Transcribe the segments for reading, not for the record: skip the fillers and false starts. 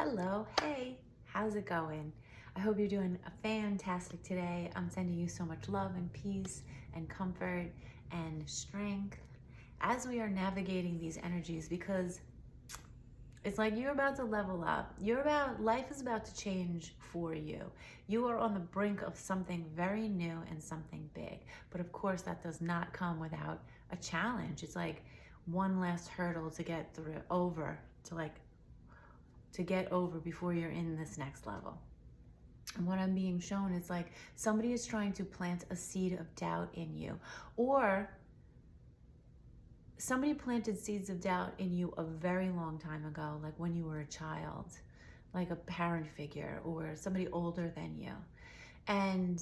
Hello, hey, how's it going? I hope you're doing fantastic today. I'm sending you so much love and peace and comfort and strength as we are navigating these energies because it's like you're about to level up. Life is about to change for you. You are on the brink of something very new and something big. But of course, that does not come without a challenge. It's like one last hurdle to get through over to get over before you're in this next level. And what I'm being shown is like somebody is trying to plant a seed of doubt in you, or somebody planted seeds of doubt in you a very long time ago, like when you were a child, like a parent figure or somebody older than you. And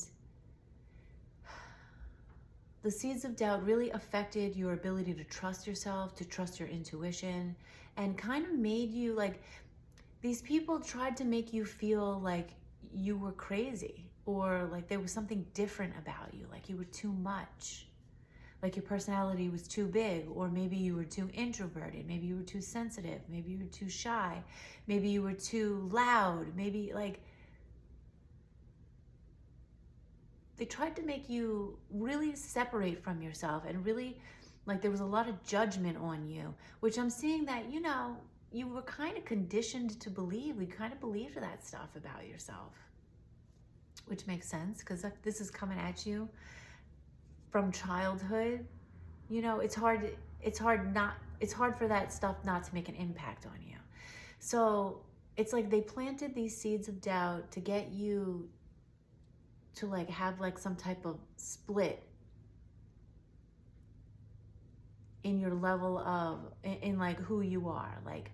the seeds of doubt really affected your ability to trust yourself, to trust your intuition, and kind of made you like, these people tried to make you feel like you were crazy or like there was something different about you, like you were too much, like your personality was too big, or maybe you were too introverted, maybe you were too sensitive, maybe you were too shy, maybe you were too loud, maybe like they tried to make you really separate from yourself and really like there was a lot of judgment on you, which I'm seeing that, you were kind of conditioned to believe. We kind of believed that stuff about yourself, which makes sense because this is coming at you from childhood. It's hard for that stuff not to make an impact on you. So it's like they planted these seeds of doubt to get you to like have like some type of split in your level of in like who you are, like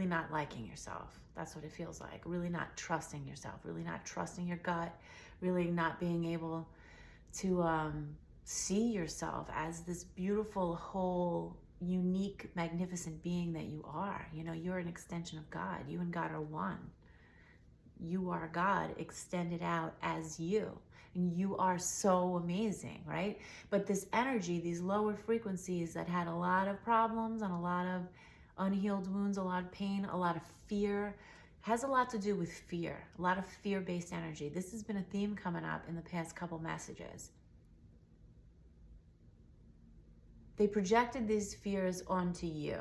not liking yourself. That's what it feels like. Really not trusting yourself, really not trusting your gut, really not being able to see yourself as this beautiful, whole, unique, magnificent being that you are. You're an extension of God. You and God are one. You are God extended out as you. And you are so amazing, right? But this energy, these lower frequencies that had a lot of problems and a lot of unhealed wounds, a lot of pain, a lot of fear, has a lot to do with fear, a lot of fear-based energy. This has been a theme coming up in the past couple messages. They projected these fears onto you.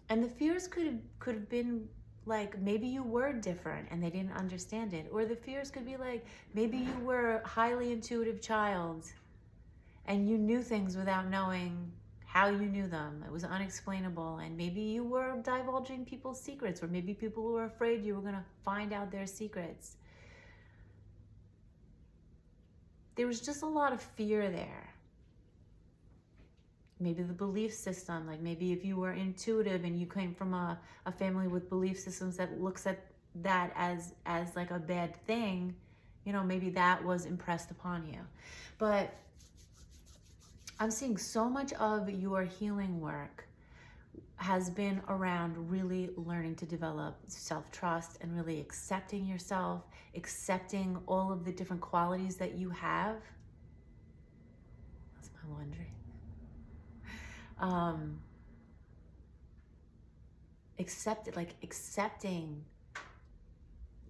And the fears could have been like, maybe you were different and they didn't understand it. Or the fears could be like, maybe you were a highly intuitive child and you knew things without knowing how you knew them. It was unexplainable. And maybe you were divulging people's secrets, or maybe people were afraid you were going to find out their secrets. There was just a lot of fear there. Maybe the belief system, like maybe if you were intuitive and you came from a family with belief systems that looks at that as like a bad thing, maybe that was impressed upon you. But I'm seeing so much of your healing work has been around really learning to develop self-trust and really accepting yourself, accepting all of the different qualities that you have. That's my laundry. Accepting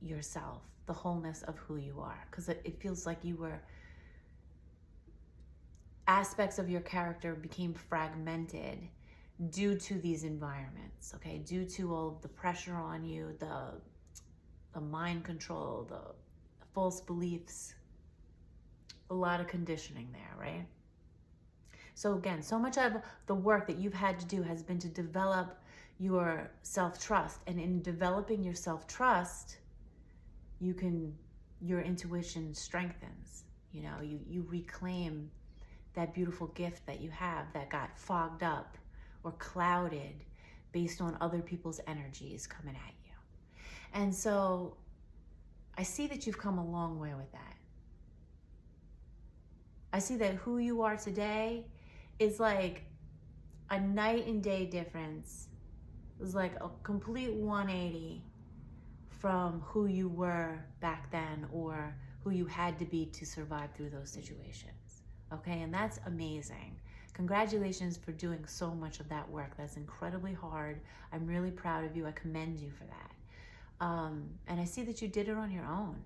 yourself, the wholeness of who you are, because it feels like aspects of your character became fragmented due to these environments, okay? Due to all of the pressure on you, the mind control, the false beliefs, a lot of conditioning there, right? So again, so much of the work that you've had to do has been to develop your self-trust. And in developing your self-trust, your intuition strengthens. You reclaim that beautiful gift that you have that got fogged up or clouded based on other people's energies coming at you. And so I see that you've come a long way with that. I see that who you are today is like a night and day difference. It was like a complete 180 from who you were back then or who you had to be to survive through those situations. Okay, and that's amazing. Congratulations for doing so much of that work. That's incredibly hard. I'm really proud of you. I commend you for that. And I see that you did it on your own.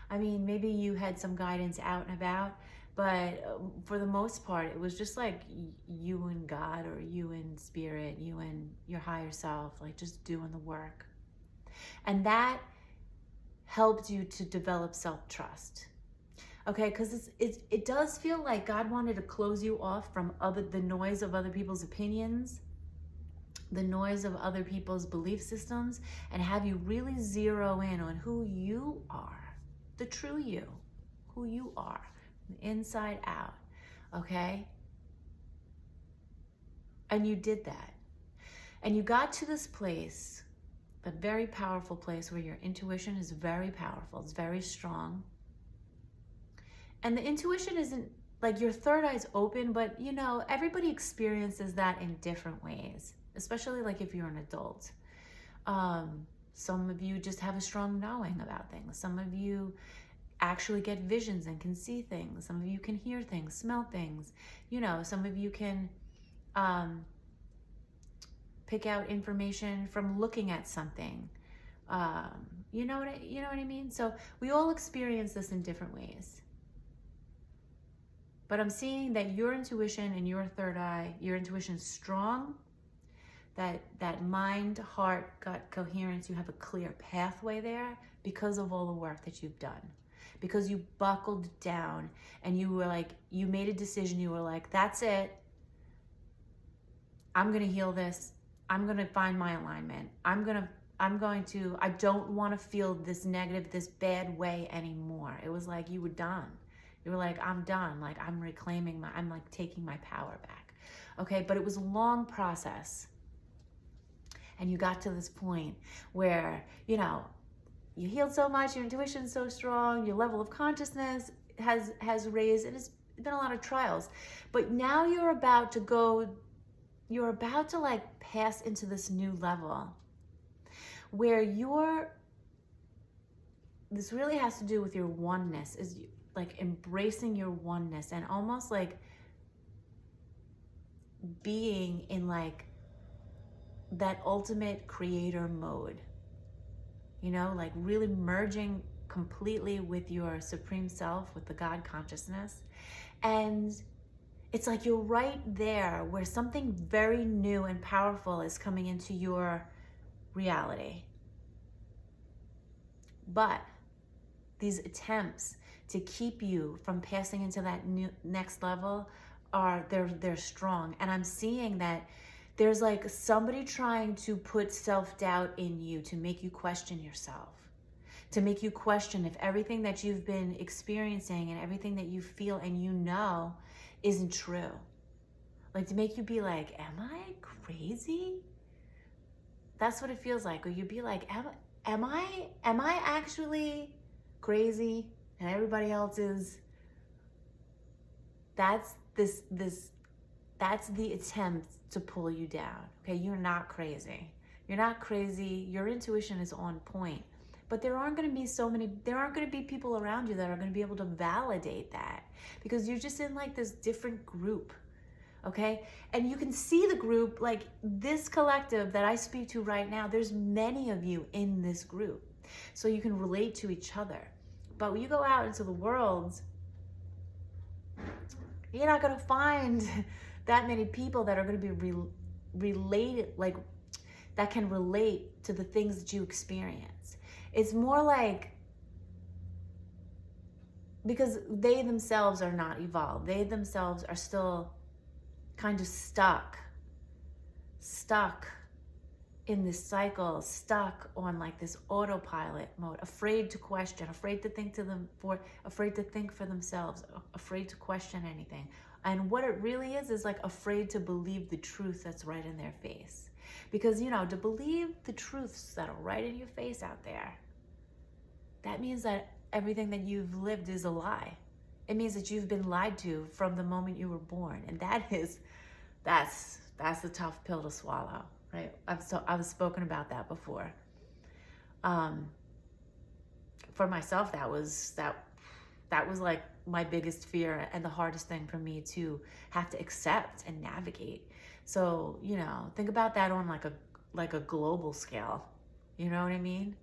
I mean, maybe you had some guidance out and about, but for the most part, it was just like you and God, or you and spirit, you and your higher self, like just doing the work. And that helped you to develop self-trust. Okay, because it does feel like God wanted to close you off from the noise of other people's opinions, the noise of other people's belief systems, and have you really zero in on who you are, the true you, who you are, inside out, okay? And you did that. And you got to this place, a very powerful place where your intuition is very powerful, it's very strong. And the intuition isn't like your third eye's open, but you know, everybody experiences that in different ways, especially like if you're an adult. Some of you just have a strong knowing about things. Some of you actually get visions and can see things. Some of you can hear things, smell things. You know, some of you can pick out information from looking at something. You know what I mean? So we all experience this in different ways. But I'm seeing that your intuition and your third eye, your intuition is strong, that mind, heart, gut coherence, you have a clear pathway there because of all the work that you've done. Because you buckled down and you were like, you made a decision, you were like, that's it. I'm gonna heal this. I'm gonna find my alignment. I don't wanna feel this negative, this bad way anymore. It was like you were done. You were like, I'm done. Like, I'm reclaiming I'm like taking my power back. Okay, but it was a long process. And you got to this point where, you know, you healed so much, your intuition's so strong, your level of consciousness has raised, and it's been a lot of trials. But now you're about to like pass into this new level where this really has to do with your oneness, is like embracing your oneness and almost like being in like that ultimate creator mode, you know, like really merging completely with your supreme self, with the God consciousness. And it's like you're right there where something very new and powerful is coming into your reality. But these attempts to keep you from passing into that new next level they're strong. And I'm seeing that there's like somebody trying to put self-doubt in you to make you question yourself, to make you question if everything that you've been experiencing and everything that you feel and you know isn't true. Like to make you be like, am I crazy? That's what it feels like. Or you'd be like, am I actually crazy and everybody else is? That's the attempt to pull you down. Okay, you're not crazy. You're not crazy. Your intuition is on point. But there aren't going to be people around you that are going to be able to validate that, because you're just in like this different group. Okay? And you can see the group, like this collective that I speak to right now, there's many of you in this group. So you can relate to each other. But when you go out into the world, you're not going to find that many people that are going to be related, like that can relate to the things that you experience. It's more like, because they themselves are not evolved. They themselves are still kind of stuck in this cycle, stuck on like this autopilot mode, afraid to question, afraid to think for themselves, afraid to question anything. And what it really is like afraid to believe the truth that's right in their face. Because, you know, to believe the truths that are right in your face out there, that means that everything that you've lived is a lie. It means that you've been lied to from the moment you were born. And that's a tough pill to swallow, right? I've spoken about that before. For myself, that that was like my biggest fear and the hardest thing for me to have to accept and navigate. So, you know, think about that on like a global scale. You know what I mean?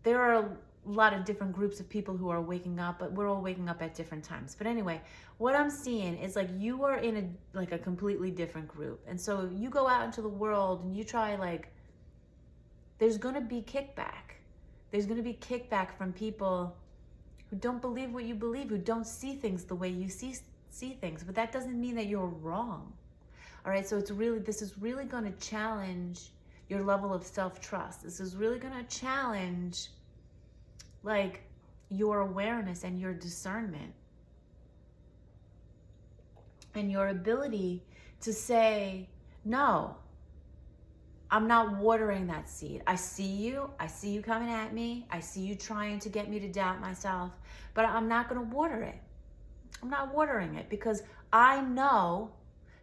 There are a lot of different groups of people who are waking up, but we're all waking up at different times. But anyway, what I'm seeing is like you are in a completely different group. And so you go out into the world and you try, like, there's going to be kickback. There's going to be kickback from people who don't believe what you believe, who don't see things the way you see things. But that doesn't mean that you're wrong. All right, so this is really going to challenge your level of self-trust. This is really going to challenge, like, your awareness and your discernment and your ability to say, no, I'm not watering that seed. I see you coming at me. I see you trying to get me to doubt myself, but I'm not going to water it. I'm not watering it because I know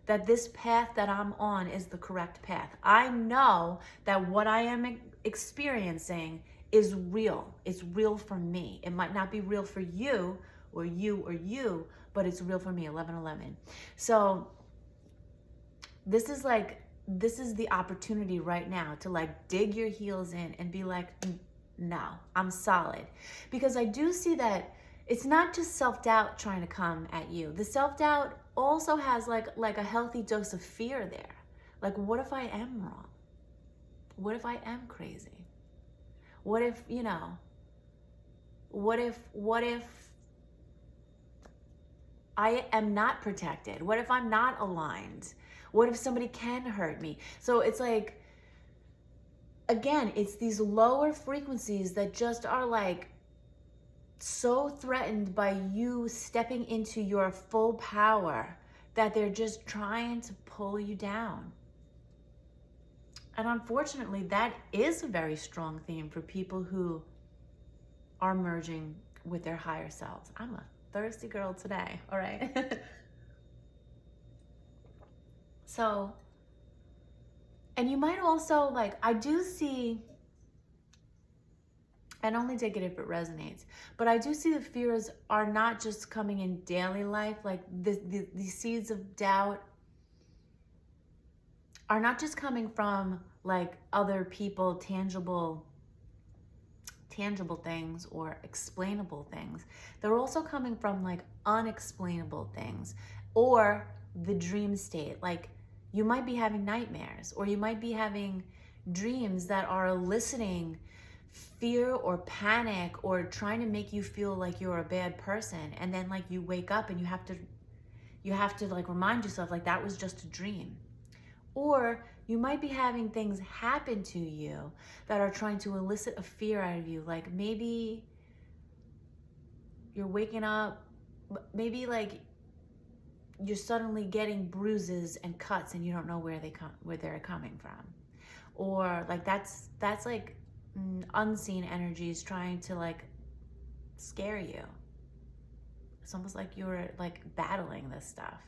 that this path that I'm on is the correct path. I know that what I am experiencing is real. It's real for me. It might not be real for you, but it's real for me. 11:11. So this is the opportunity right now to like dig your heels in and be like, no, I'm solid. Because I do see that it's not just self-doubt trying to come at you. The self-doubt also has like a healthy dose of fear there. Like, what if I am wrong? What if I am crazy? What if, you know, what if I am not protected? What if I'm not aligned? What if somebody can hurt me? So it's like, again, it's these lower frequencies that just are like so threatened by you stepping into your full power that they're just trying to pull you down. And unfortunately, that is a very strong theme for people who are merging with their higher selves. I'm a thirsty girl today, all right? So, and you might also, like, I do see, and only take it if it resonates, but I do see the fears are not just coming in daily life, like the seeds of doubt are not just coming from like other people, tangible things or explainable things. They're also coming from like unexplainable things or the dream state. Like, you might be having nightmares, or you might be having dreams that are eliciting fear or panic or trying to make you feel like you're a bad person. And then like you wake up and you have to like remind yourself like that was just a dream. Or you might be having things happen to you that are trying to elicit a fear out of you. Like maybe you're waking up, maybe like you're suddenly getting bruises and cuts and you don't know where they're coming from. Or like that's like unseen energies trying to like scare you. It's almost like you're like battling this stuff.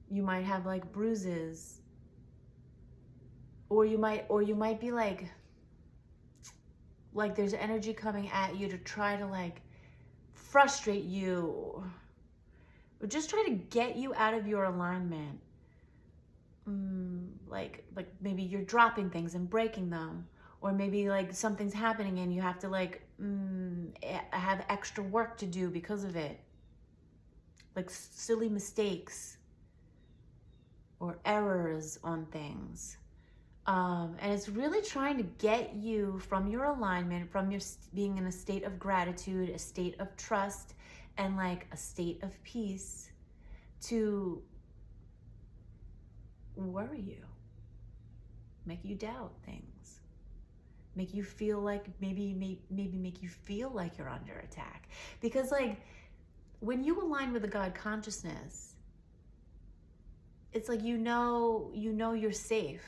You might have like bruises, or you might be like there's energy coming at you to try to like frustrate you or just try to get you out of your alignment. Like maybe you're dropping things and breaking them, or maybe like something's happening and you have to like have extra work to do because of it, like silly mistakes or errors on things. And it's really trying to get you from your alignment, from your being in a state of gratitude, a state of trust, and like a state of peace, to worry you, make you doubt things, make you feel like maybe make you feel like you're under attack. Because like when you align with the God consciousness, it's like you know you're safe.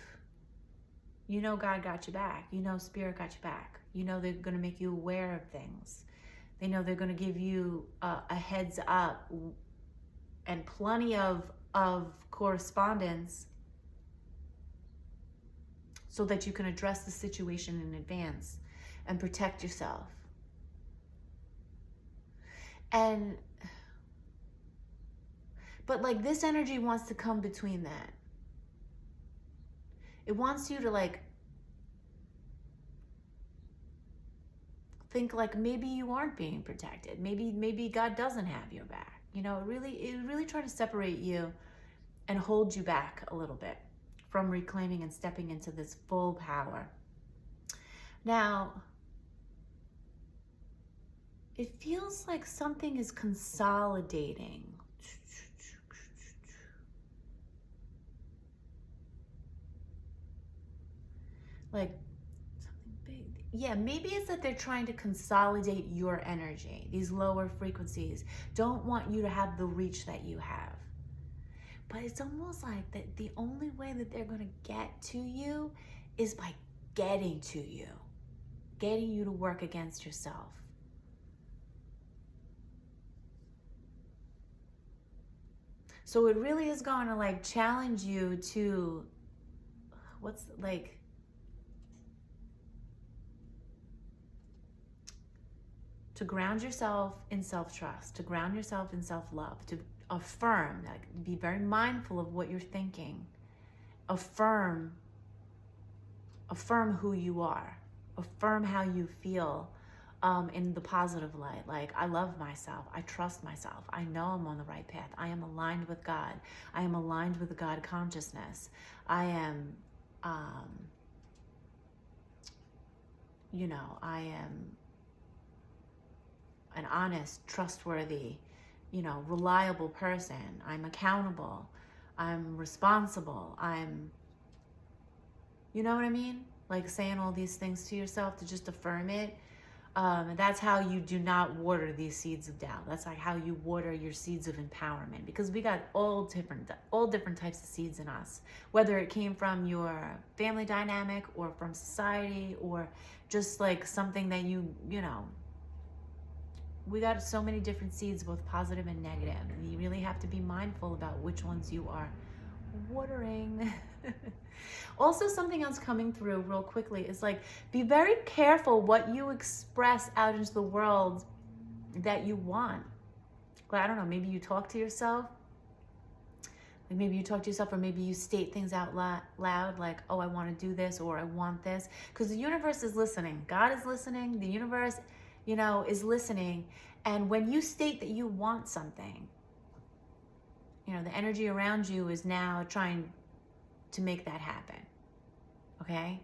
You know God got you back. You know Spirit got you back. You know they're going to make you aware of things. They know they're going to give you a heads up and plenty of correspondence so that you can address the situation in advance and protect yourself. And, but like this energy wants to come between that. It wants you to like think like maybe you aren't being protected. Maybe God doesn't have your back. You know, it really try to separate you and hold you back a little bit from reclaiming and stepping into this full power. Now, it feels like something is consolidating. Like something big. Yeah, maybe it's that they're trying to consolidate your energy. These lower frequencies don't want you to have the reach that you have. But it's almost like that the only way that they're going to get to you is by getting to you, getting you to work against yourself. So it really is going to like challenge you to, to ground yourself in self-trust, to ground yourself in self-love, to affirm, like be very mindful of what you're thinking. Affirm who you are. Affirm how you feel in the positive light. Like, I love myself. I trust myself. I know I'm on the right path. I am aligned with God. I am aligned with God consciousness. I am, I am an honest, trustworthy, reliable person. I'm accountable. I'm responsible. You know what I mean? Like saying all these things to yourself to just affirm it. And that's how you do not water these seeds of doubt. That's like how you water your seeds of empowerment, because we got all different types of seeds in us, whether it came from your family dynamic or from society or just like something that we got so many different seeds, both positive and negative. And you really have to be mindful about which ones you are watering. Also, something else coming through real quickly is like, be very careful what you express out into the world that you want. Like, I don't know, maybe you talk to yourself. Or maybe you state things out loud, like, oh, I want to do this, or I want this. Because the universe is listening. God is listening. The universe, is listening. And when you state that you want something, the energy around you is now trying to make that happen. Okay?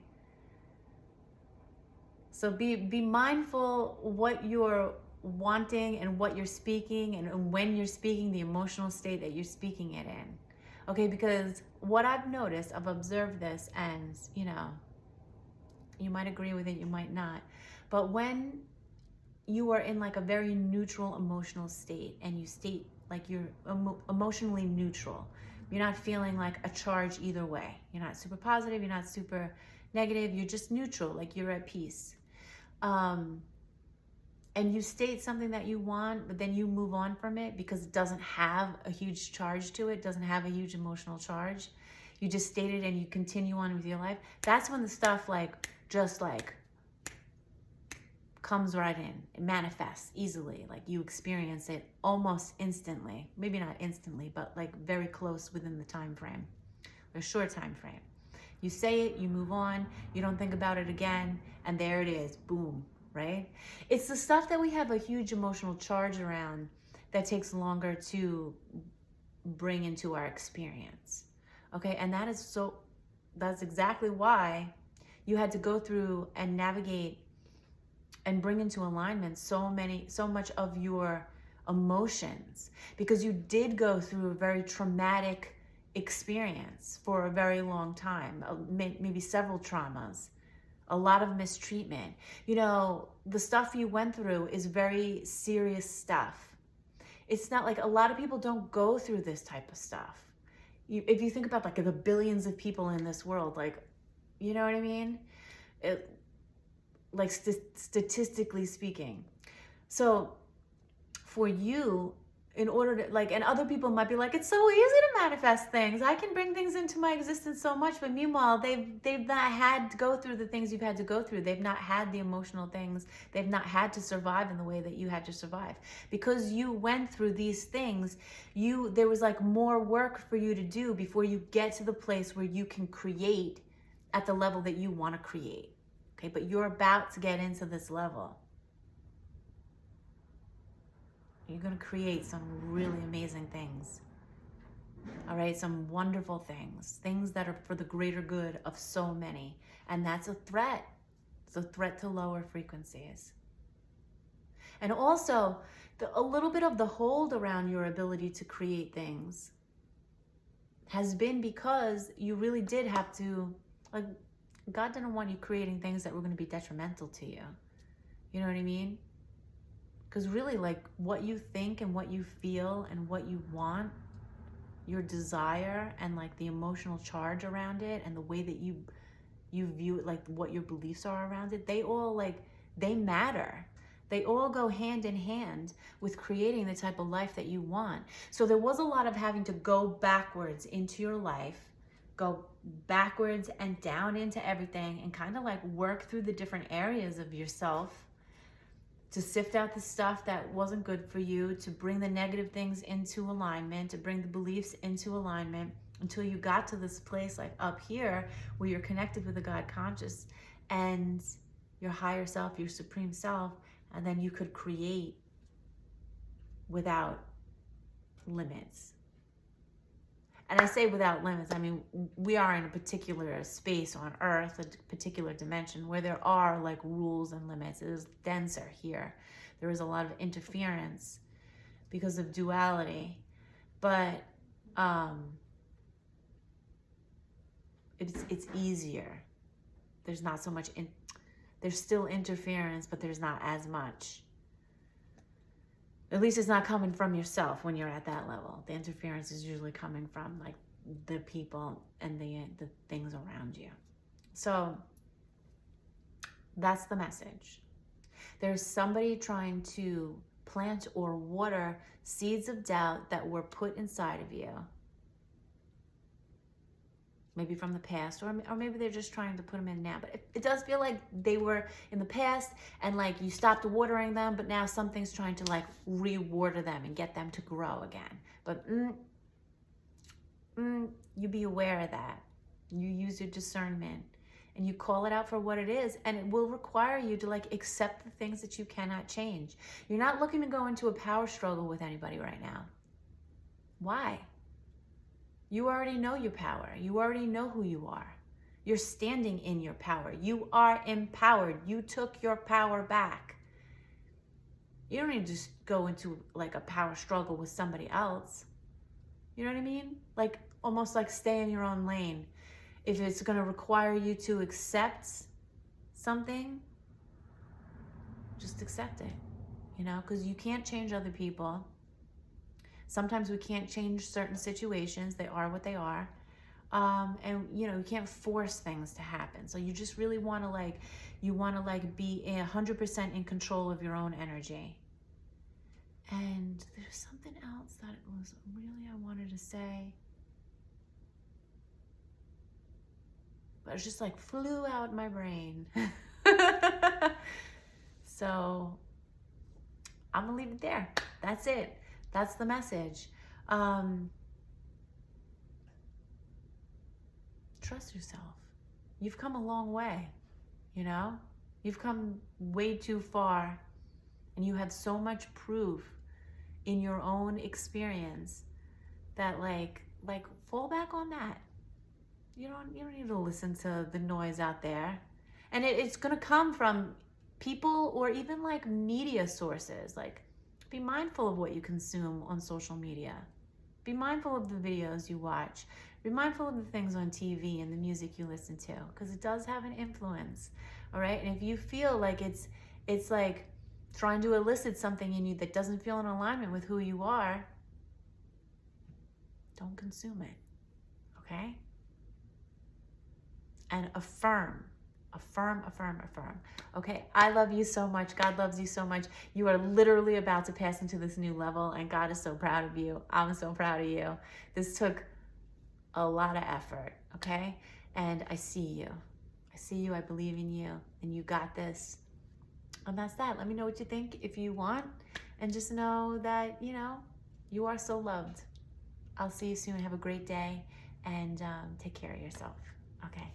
So be mindful what you're wanting and what you're speaking, and when you're speaking, the emotional state that you're speaking it in. Okay? Because what I've noticed, I've observed this, and you might agree with it, you might not. But when you are in like a very neutral emotional state, and you state like you're emotionally neutral, you're not feeling like a charge either way. You're not super positive, you're not super negative, you're just neutral, like you're at peace. And you state something that you want, but then you move on from it because it doesn't have a huge charge to it, doesn't have a huge emotional charge. You just state it and you continue on with your life. That's when the stuff just comes right in. It manifests easily. Like you experience it almost instantly. Maybe not instantly, but like very close within the time frame, a short time frame. You say it, you move on, you don't think about it again, and there it is, boom, right? It's the stuff that we have a huge emotional charge around that takes longer to bring into our experience. Okay, and that's exactly why you had to go through and navigate and bring into alignment so much of your emotions, because you did go through a very traumatic experience for a very long time, maybe several traumas, a lot of mistreatment. The stuff you went through is very serious stuff. It's not like a lot of people don't go through this type of stuff. If you think about like the billions of people in this world, like, you know what I mean? Statistically speaking. So for you in order to like, and other people might be like, it's so easy to manifest things. I can bring things into my existence so much. But meanwhile, they've not had to go through the things you've had to go through. They've not had the emotional things. They've not had to survive in the way that you had to survive. Because you went through these things, there was like more work for you to do before you get to the place where you can create at the level that you want to create. Okay, but you're about to get into this level. You're going to create some really amazing things. All right, some wonderful things. Things that are for the greater good of so many. And that's a threat. It's a threat to lower frequencies. And also, a little bit of the hold around your ability to create things has been because you really did have to, like, God didn't want you creating things that were going to be detrimental to you. You know what I mean? Because really, like, what you think and what you feel and what you want, your desire and like the emotional charge around it and the way that you view it, like what your beliefs are around it, they all they matter. They all go hand in hand with creating the type of life that you want. So there was a lot of having to go backwards into your life, go backwards and down into everything and kind of like work through the different areas of yourself to sift out the stuff that wasn't good for you, to bring the negative things into alignment, to bring the beliefs into alignment until you got to this place like up here where you're connected with the God conscious and your higher self, your supreme self, and then you could create without limits. And I say without limits, I mean, we are in a particular space on Earth, a particular dimension where there are like rules and limits. It is denser here. There is a lot of interference because of duality. But it's easier. There's not so much, there's still interference, but there's not as much. At least it's not coming from yourself when you're at that level. The interference is usually coming from like the people and the things around you. So that's the message. There's somebody trying to plant or water seeds of doubt that were put inside of you. Maybe from the past, or maybe they're just trying to put them in now. But it does feel like they were in the past and like you stopped watering them, but now something's trying to like re-water them and get them to grow again. But you be aware of that. You use your discernment and you call it out for what it is, and it will require you to like accept the things that you cannot change. You're not looking to go into a power struggle with anybody right now. Why? You already know your power. You already know who you are. You're standing in your power. You are empowered. You took your power back. You don't need to just go into like a power struggle with somebody else. You know what I mean? Like almost like stay in your own lane. If it's going to require you to accept something, just accept it, you know, because you can't change other people. Sometimes we can't change certain situations. They are what they are. And you know, you can't force things to happen. So you just really want to be 100% in control of your own energy. And there's something else that was really I wanted to say, but it just like flew out my brain. So I'm gonna leave it there. That's it. That's the message. Trust yourself. You've come a long way, you know? You've come way too far, and you have so much proof in your own experience that like fall back on that. You don't need to listen to the noise out there. And it's gonna come from people or even like media sources. Like, be mindful of what you consume on social media. Be mindful of the videos you watch. Be mindful of the things on TV and the music you listen to, because it does have an influence, all right? And if you feel like it's like trying to elicit something in you that doesn't feel in alignment with who you are, don't consume it, okay? And affirm Affirm, affirm, affirm. Okay, I love you so much. God loves you so much. You are literally about to pass into this new level, and God is so proud of you. I'm so proud of you. This took a lot of effort, okay? And I see you. I see you. I believe in you, and you got this. And that's that. Let me know what you think if you want, and just know that, you are so loved. I'll see you soon. Have a great day, and take care of yourself. Okay.